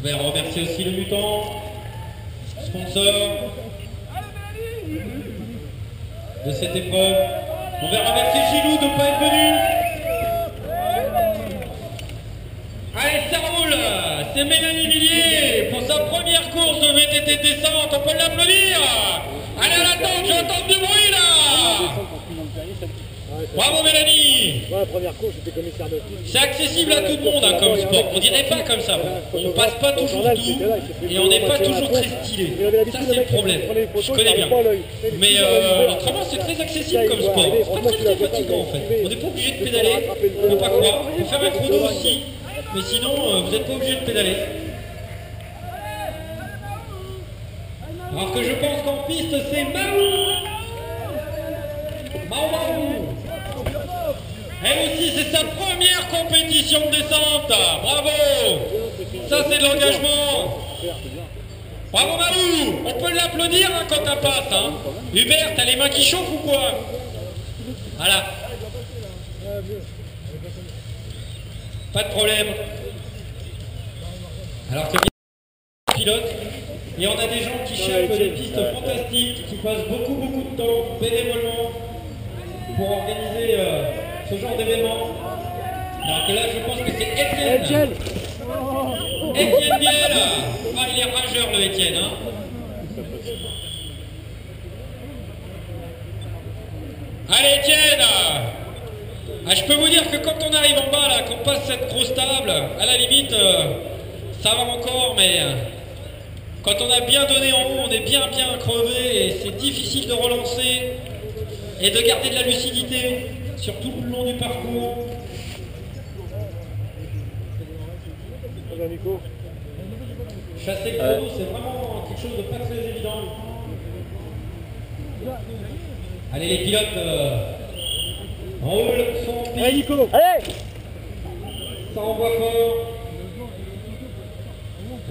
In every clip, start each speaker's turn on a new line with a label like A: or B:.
A: On va remercier aussi le mutant, sponsor de cette épreuve. On va remercier Gilou de ne pas être venu. Allez, ça roule. C'est Mélanie Villiers pour sa première course de VTT descente. On peut l'applaudir. Allez, à l'attente, j'entends du bruit là. Bravo Mélanie.
B: La première course, j'étais commissaire de piste.
A: C'est accessible à tout le monde hein, comme sport. On dirait pas comme ça. On passe pas toujours tout et on n'est pas toujours très stylé. Ça c'est le problème. Je connais bien. Mais autrement c'est très accessible comme sport. C'est pas très fatigant en fait. On n'est pas obligé de pédaler. Faut pas croire. Faut faire un chrono aussi. Mais sinon vous n'êtes pas obligé de pédaler. Alors que je pense qu'en piste c'est Marou. Marou. Elle aussi, c'est sa première compétition de descente. Bravo. Ça, c'est de l'engagement. Bravo, Malou. On peut l'applaudir hein, quand elle passe. Hein. Hubert, t'as les mains qui chauffent ou quoi? Voilà. Pas de problème. Alors que pilote. Et on a des gens qui cherchent des pistes fantastiques, qui passent beaucoup de temps bénévolement pour organiser ce genre d'événement. Alors que là, je pense que c'est Étienne. Étienne Biel. Ah, il est rageur, le Étienne. Hein. Allez, Étienne. Ah, je peux vous dire que quand on arrive en bas, là, qu'on passe cette grosse table, à la limite, ça va encore, mais quand on a bien donné en haut, on est bien crevé et c'est difficile de relancer et de garder de la lucidité sur tout le long du parcours. Chasser le chrono, c'est vraiment quelque chose de pas très évident. Allez les pilotes, roule son piste.
B: Allez Nico, allez.
A: Ça envoie fort.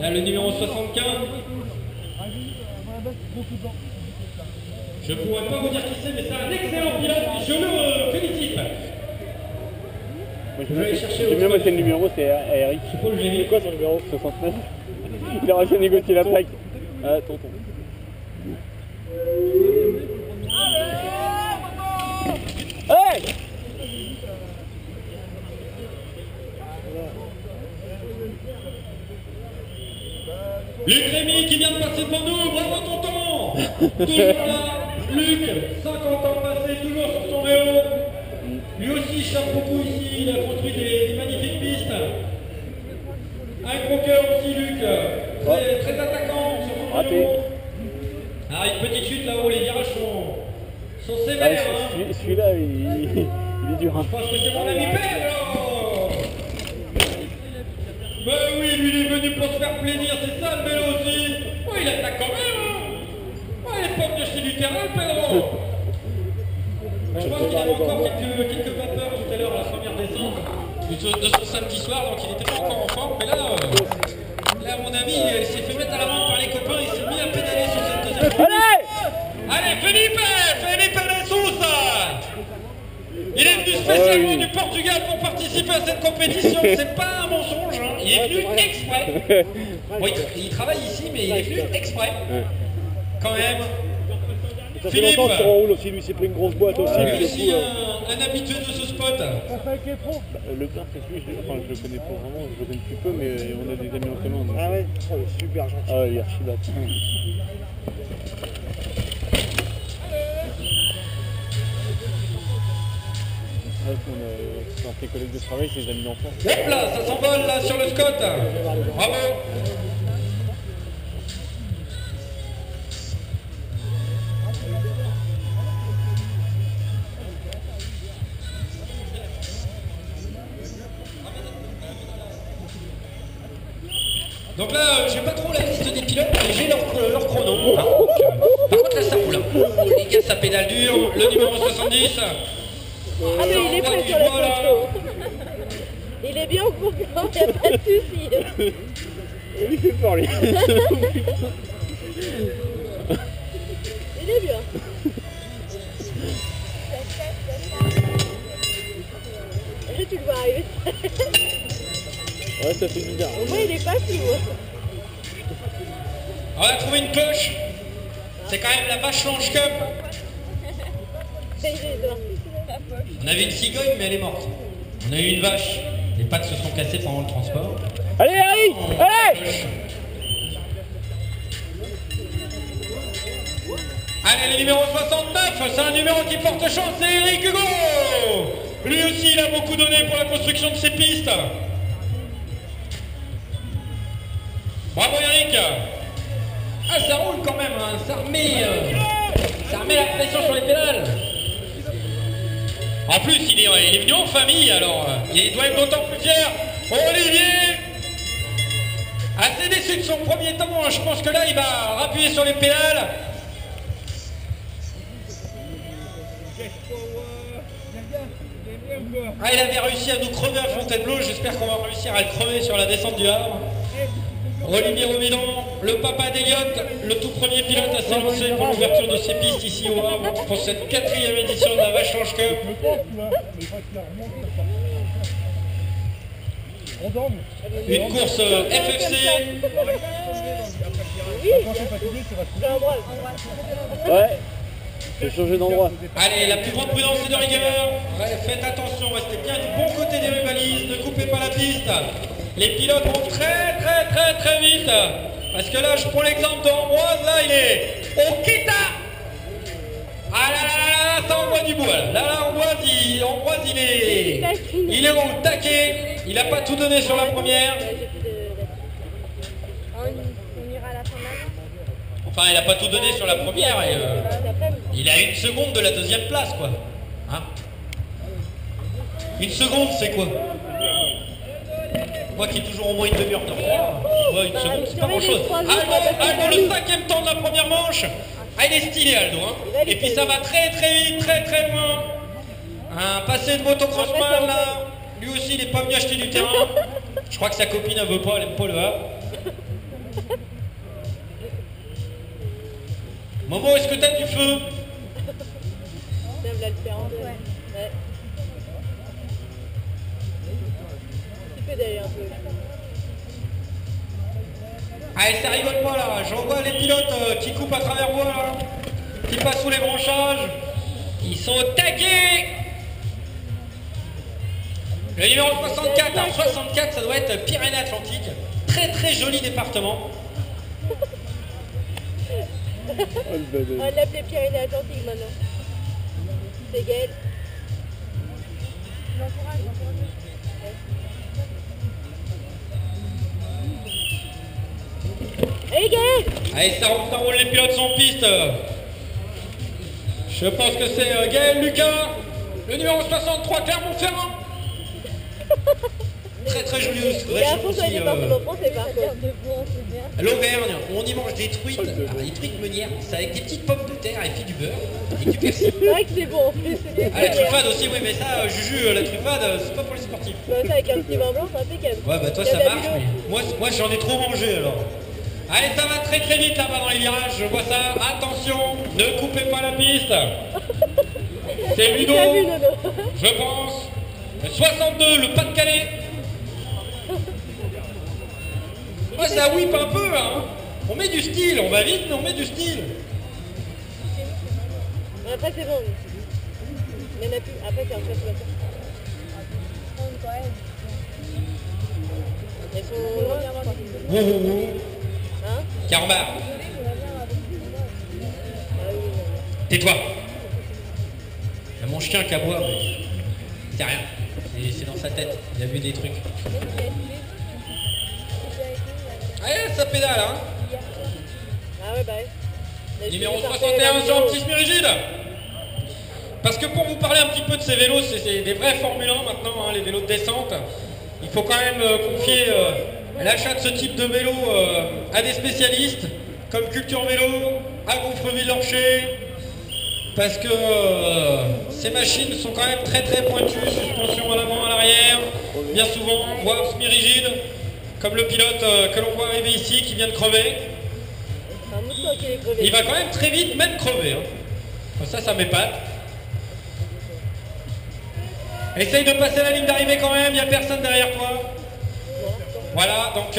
A: Là le numéro 75. Je ne pourrais pas vous dire qui c'est, mais c'est un excellent pilote, je le félicite.
B: J'aime bien c'est le numéro, c'est Eric.
A: Je sais pas où je l'ai mis.
B: C'est quoi son numéro? 69. Il a réussi à négocier la plaque. Ah, tonton. Hey!
A: Luc Rémy qui vient de passer pour nous, bravo tonton. Toujours là, Luc, 50 ans passés, toujours sur son vélo. Lui aussi cherche beaucoup ici, il a construit des magnifiques pistes. Un gros cœur aussi Luc, très attaquant sur son vélo. Alors une petite chute là-haut, les virages sont sévères. Hein.
B: Celui-là, il est dur. Hein.
A: Je pense que c'est mon ami Père là. Ben oui, lui il est venu pour se faire plaisir, c'est ça le vélo aussi. Oh, il attaque quand même. Hein. Oh, il est pas venu acheter du terrain, le Pedro. Je pense qu'il avait encore quelques vapeurs tout à l'heure à la première descente de son samedi soir, donc il n'était pas encore en forme. Mais là, à mon avis, il s'est fait mettre à l'amende par les copains, il s'est mis à pédaler sur cette deuxième course. Allez, Felipe de Sousa. Il est venu spécialement du Portugal pour participer à cette compétition, c'est pas un mensonge, hein. Il est venu exprès. Bon, il travaille ici, mais il est venu exprès. Quand même.
B: Ça fait longtemps qu'il roule aussi, lui s'est pris une grosse boîte aussi.
A: Lui aussi un habitué de ce spot.
B: Le père, c'est lui, je le connais pas vraiment, je le connais plus peu, mais on a des amis en commun. Ah ouais, oh, il est super gentil. Ah, il est archi bête. C'est un collègues de travail, c'est des amis d'enfance.
A: Hop là, ça s'envole là sur le Scott. Bravo. Donc là, j'ai pas trop la liste des pilotes, mais j'ai leur chrono. Par contre, là, ça roule. Les gars, ça pédale dur. Le numéro 70.
C: Ah mais il est prêt sur la photo. Il est bien au courant, il n'y a pas de souci.
B: Il fait peur lui.
C: Il est bien. Là tu le vois arriver.
B: Ouais, ça fait bizarre.
C: Au moins il est pas flou.
A: On a trouvé une cloche. C'est quand même la Vache Blanche Cup. On avait une cigogne, mais elle est morte. On a eu une vache. Les pattes se sont cassées pendant le transport.
B: Allez, Harry! Allez!
A: Allez, le numéro 69, c'est un numéro qui porte chance, c'est Eric Hugo. Lui aussi, il a beaucoup donné pour la construction de ces pistes. Bravo Eric. Ah, ça roule quand même, hein. Ça remet la pression sur les pédales. En plus, il est venu en famille, alors il doit être d'autant plus fier. Olivier, assez déçu de son premier temps, hein. Je pense que là, il va appuyer sur les pédales. Ah, il avait réussi à nous crever à Fontainebleau, j'espère qu'on va réussir à le crever sur la descente du Havre. Olivier Romidon, le papa d'Eliott, le tout premier pilote à s'élancer pour l'ouverture de ces pistes ici au Havre pour cette 4e édition de la Vache Blanche Cup. Une course FFC.
B: Ouais, j'ai changé d'endroit.
A: Allez, la plus grande prudence et de rigueur. Ouais, faites attention, restez bien du bon côté des balises, ne coupez pas la piste. Les pilotes vont très vite. Parce que là, je prends l'exemple d'Ambroise, là, il est au Kita. Ah là, ça envoie du bois. Là, Ambroise, il est au taquet. Il n'a pas tout donné sur la première. Enfin, il n'a pas tout donné sur la première. Et, il a 1 seconde de la 2e place, quoi. Hein? 1 seconde, c'est quoi? Moi qui ai toujours au moins une demi-heure de retard, 1 seconde, c'est pas grand-chose. Aldo, le 5e temps de la première manche. Ah, il est stylé, Aldo. Hein. Et puis ça va très vite, très loin. Un passé de motocrossman, là. Lui aussi, il n'est pas venu acheter du terrain. Je crois que sa copine ne veut pas, elle aime pas le Havre. Momo, est-ce que t'as du feu? Allez, ça rigole pas là, j'en vois les pilotes qui coupent à travers moi là, qui passent sous les branchages, ils sont au taquet. Le numéro 64, alors 64 ça doit être Pyrénées-Atlantiques, très joli département.
C: On va l'appeler Pyrénées-Atlantiques maintenant. C'est Gaël. Allez Gaël!
A: Allez, ça roule, les pilotes sont en piste. Je pense que c'est Gaël Lucas, le numéro 63, Clermont-Ferrand. Très joli région aussi. L'Auvergne, on y mange des truites, alors des truites meunières, c'est avec des petites pommes de terre et puis du beurre et du persil.
C: C'est vrai que c'est bon.
A: Ah, la truffade aussi, oui, mais ça, Juju, la truffade, c'est pas pour les sportifs.
C: Ça avec un petit vin blanc, c'est impeccable.
A: Ouais, bah toi ça marche, mais moi j'en ai trop mangé alors. Allez, ça va très vite là-bas dans les virages, je vois ça. Attention, ne coupez pas la piste. C'est Ludo, je pense. Le 62, le Pas-de-Calais. Ouais, ça whip un peu, hein. On met du style, on va vite, mais on met du style.
C: Après, c'est bon. Il n'y en a plus. Après, c'est un peu plus. Elles sont loin. Hein?
A: Carambar. Tais-toi. Il y a mon chien qui aboie, mais c'est rien. C'est dans sa tête. Il a vu des trucs. Allez, ça pédale, hein.
C: Ah ouais, bah ouais.
A: Numéro 61 sur un petit semi-rigide. Parce que pour vous parler un petit peu de ces vélos, c'est des vrais Formule 1 maintenant, hein, les vélos de descente. Il faut quand même confier l'achat de ce type de vélo à des spécialistes, comme Culture Vélo, à Gonfreville-Lorcher, parce que ces machines sont quand même très pointues, suspension à l'avant, à l'arrière, bien souvent, voire semi-rigide, comme le pilote que l'on voit arriver ici, qui vient de crever. Il va quand même très vite, même crever. Hein. Ça m'épate. Essaye de passer la ligne d'arrivée quand même, il n'y a personne derrière toi. Voilà, donc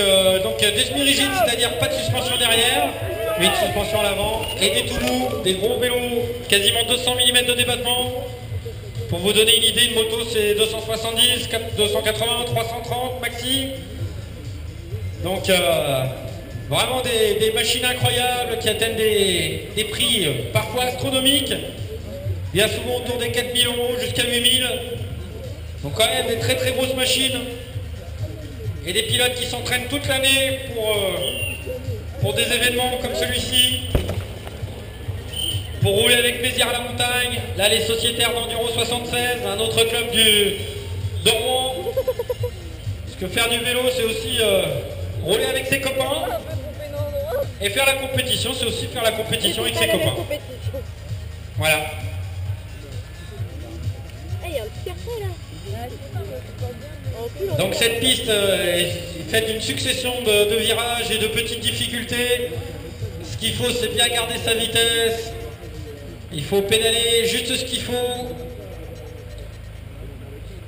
A: des semi-rigides, c'est-à-dire pas de suspension derrière, mais une suspension à l'avant, et des tout lourds, des gros vélos, quasiment 200 mm de débattement. Pour vous donner une idée, une moto c'est 270, 280, 330 maxi. Donc vraiment des machines incroyables qui atteignent des prix parfois astronomiques, bien souvent autour des 4000 € jusqu'à 8000. Donc quand même des très très grosses machines. Et des pilotes qui s'entraînent toute l'année pour des événements comme celui-ci, pour rouler avec plaisir à la montagne. Là, les sociétaires d'Enduro 76, un autre club de Rouen. Parce que faire du vélo, c'est aussi rouler avec ses copains. Et faire la compétition, c'est aussi faire la compétition avec ses copains. Voilà.
C: Il y a un petit carton là.
A: Donc cette piste est faite d'une succession de virages et de petites difficultés. Ce qu'il faut, c'est bien garder sa vitesse. Il faut pédaler juste ce qu'il faut.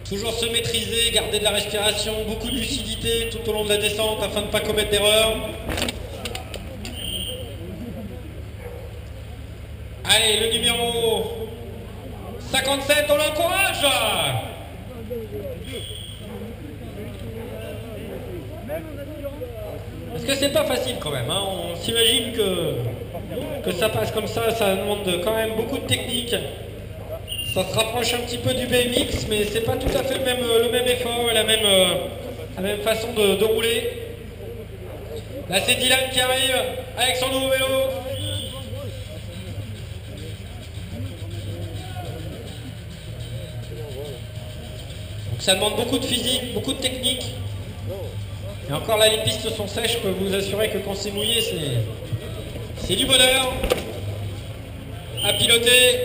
A: Toujours se maîtriser, garder de la respiration, beaucoup de lucidité tout au long de la descente afin de ne pas commettre d'erreurs. Allez, le numéro 57, on l'encourage. Parce que c'est pas facile quand même, hein. On s'imagine que ça passe comme ça demande quand même beaucoup de technique. Ça se rapproche un petit peu du BMX, mais c'est pas tout à fait le même effort et la même façon de rouler. Là c'est Dylan qui arrive avec son nouveau vélo. Donc ça demande beaucoup de physique, beaucoup de technique. Et encore là, les pistes sont sèches, je peux vous assurer que quand c'est mouillé, c'est du bonheur à piloter.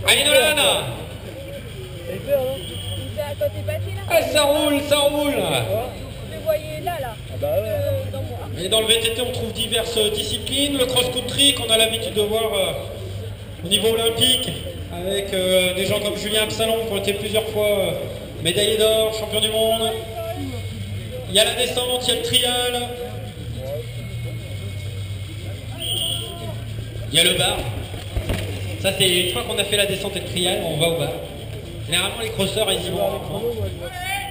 A: Allez Nolan!
C: Quand t'es passé là,
A: Ah, ça roule, ça roule!
C: je le voyais là. Dans moi.
A: Et dans le VTT, on trouve diverses disciplines. Le cross-country qu'on a l'habitude de voir au niveau olympique, avec des gens comme Julien Absalon qui ont été plusieurs fois médaillé d'or, champion du monde. Il y a la descente, il y a le trial. Il y a le bar. Ça c'est une fois qu'on a fait la descente et le trial, on va au bar. Généralement les crosseurs ils y vont.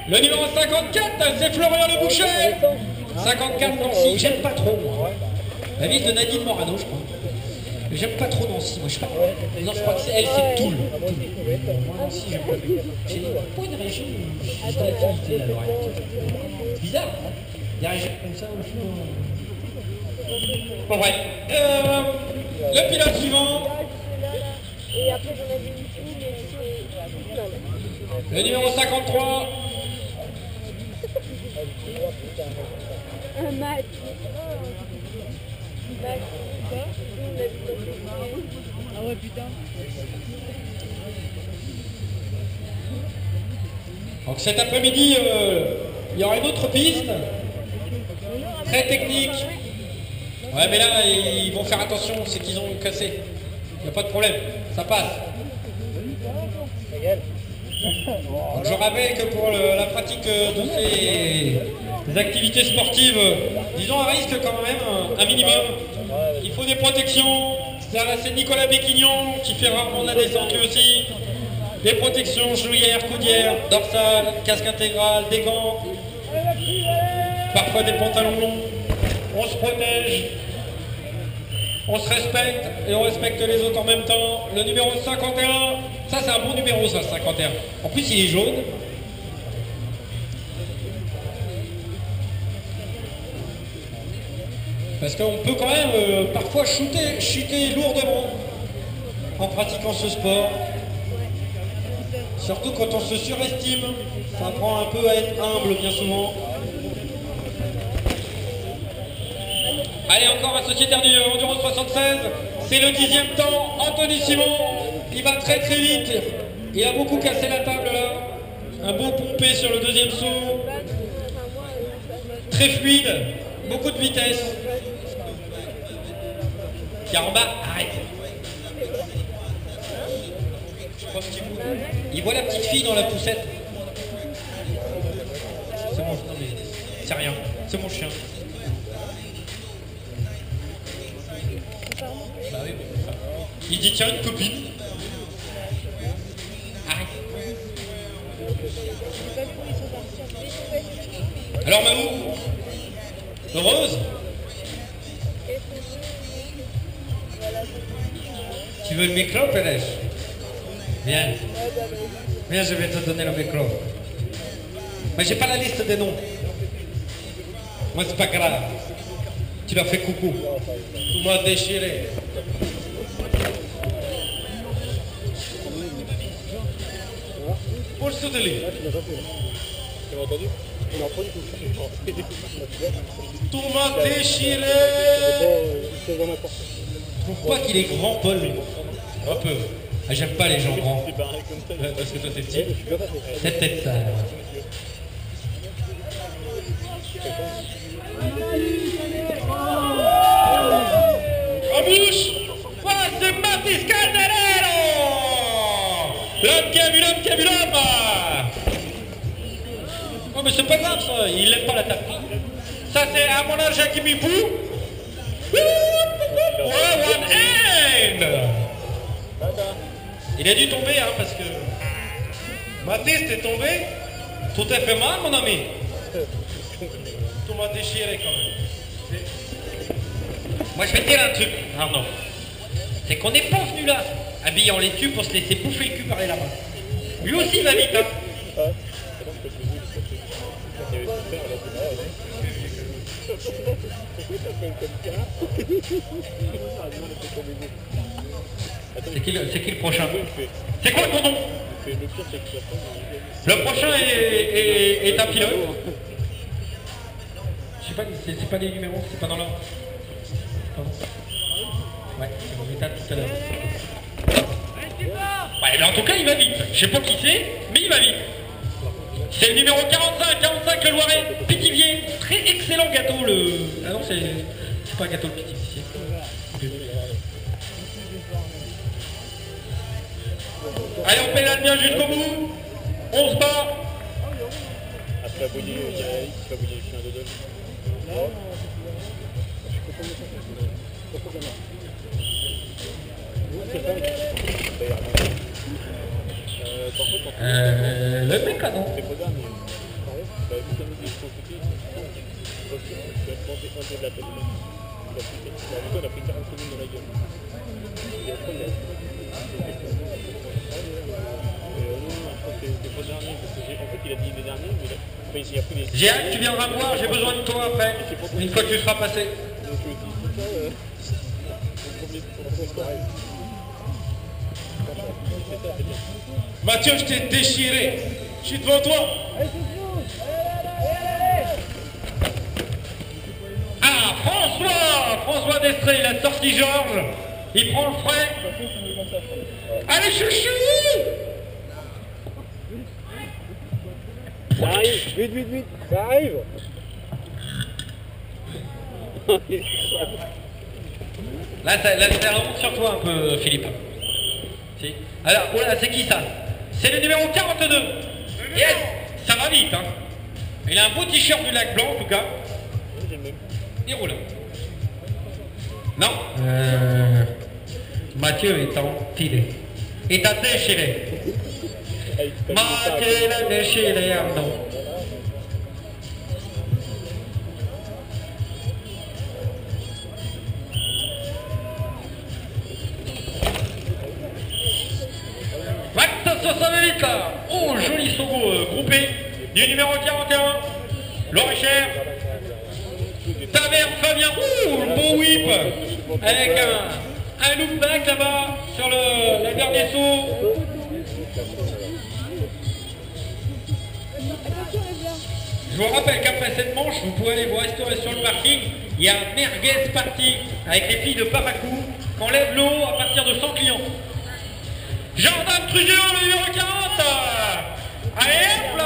A: Le numéro 54, c'est Florian Le Boucher. 54 Nancy, j'aime pas trop moi. La ville de Nadine Morano je crois. Mais j'aime pas trop Nancy, moi je sais pas. Non je crois que c'est elle, c'est Toul. Nancy, j'aime pas. C'est pas une région où j'ai de l'activité là, c'est bizarre, hein. Des régions comme ça au fond. Bon bref. Le pilote suivant.
C: Et après j'en avais une mais
A: le numéro 53.
C: un match. Ah ouais putain.
A: Donc cet après-midi, il y aura une autre piste. Très technique. Ouais mais là ils vont faire attention, c'est qu'ils ont cassé. Il n'y a pas de problème, ça passe. Donc, je rappelle que pour la pratique de ces activités sportives, disons un risque quand même, un minimum. Il faut des protections. C'est Nicolas Béquignon qui fait rarement de la descente lui aussi. Des protections, genouillères, coudières, dorsales, casque intégral, des gants. Parfois des pantalons longs. On se protège. On se respecte et on respecte les autres en même temps. Le numéro 51, ça c'est un bon numéro ça, 51. En plus il est jaune. Parce qu'on peut quand même parfois chuter lourdement en pratiquant ce sport. Surtout quand on se surestime, ça apprend un peu à être humble bien souvent. Allez, encore un sociétaire du Enduro 76, c'est le 10e temps, Anthony Simon, il va très très vite, il a beaucoup cassé la table là, un beau pompé sur le deuxième saut, très fluide, beaucoup de vitesse. Car en bas, arrête. Je pense qu'il voit la petite fille dans la poussette. C'est bon, non mais... C'est rien, c'est mon chien. Bah oui, il dit tiens, une copine. Arrête. Alors Mamou, heureuse? Tu veux le micro, Pérez? Viens. Viens, je vais te donner le micro. Mais j'ai pas la liste des noms. Moi, c'est pas grave. Tu l'as fait coucou. Tu m'as déchiré. Pour ce délire.
B: Tu m'as entendu? Non, pas du tout.
A: Tu m'as déchiré.
B: C'est dans n'importe.
A: Je trouve pas qu'il est grand, Paul. Un peu. Ah, j'aime pas les gens grands. Parce que toi t'es petit. C'est peut-être ça. En bouche, voilà, c'est Mathis Calderero. L'homme qui a vu l'homme qui a vu l'homme. Non mais c'est pas grave ça, il aime pas la table. Ça c'est à mon âge qui m'y fout. One hand. Il a dû tomber, hein, parce que... Mathis, t'es tombé? Tout t'a fait mal, mon ami? Tout m'a déchiré, quand même. Moi, je vais te dire un truc, Arnaud. C'est qu'on n'est pas venu là, habillé en laitue, pour se laisser bouffer le cul par les lapins. Lui aussi, il va vite, hein. C'est qui le prochain? C'est quoi ton nom? Le prochain est un pilote. Je sais pas, c'est pas les numéros, c'est pas dans l'ordre. Ouais, c'est mon état tout à l'heure. Ouais, mais en tout cas, il va vite. Je sais pas qui c'est, mais il va vite. C'est le numéro 45 le Loiret, Pithiviers. Très excellent gâteau, le... Ah non, c'est pas un gâteau, le Pithiviers. Allez, on pédale bien jusqu'au bout. On se bat.
B: Après abonner, il y a X, abonner le chien de Dodge.
A: Le mec là, non?
B: C'est pas dingue, mais... Bah, vu comme il dit, il faut écouter, tu vas te manger un peu de la tête. Il a pris 40 secondes dans la gueule. Et après, il a... C'est pas dernier, parce que en fait il a dit les derniers, mais là, enfin, il a pris les...
A: J'ai hâte, tu viendras me voir, j'ai besoin de toi après, une fois que tu seras passé.
B: Donc je dis ça,
A: Mathieu, je t'ai déchiré, je suis devant toi. Ah, François Destré, il a sorti Georges, il prend le frais. Allez, chouchou!
B: ça arrive, vite, ça arrive.
A: Là, ça remonte sur toi un peu, Philippe. Si. Alors, voilà, c'est qui ça? C'est le numéro 42. Yes, ça va vite, hein. Il a un beau t-shirt du lac blanc, en tout cas. Il roule. Non. Mathieu est tiré. Il t'a déchiré. Mathieu l'a déchiré, Arnaud. Oh, joli Sogo groupé du numéro 41, Loire-et-Cher, Taverne Fabien, le bon whip, avec un loop back là-bas sur le dernier saut. Je vous rappelle qu'après cette manche, vous pouvez aller vous restaurer sur le parking. Il y a un merguez party avec les filles de Paracou. On lève l'eau à partir de 100 clients. Jordan Trugeon, le numéro 40. Allez, hop là.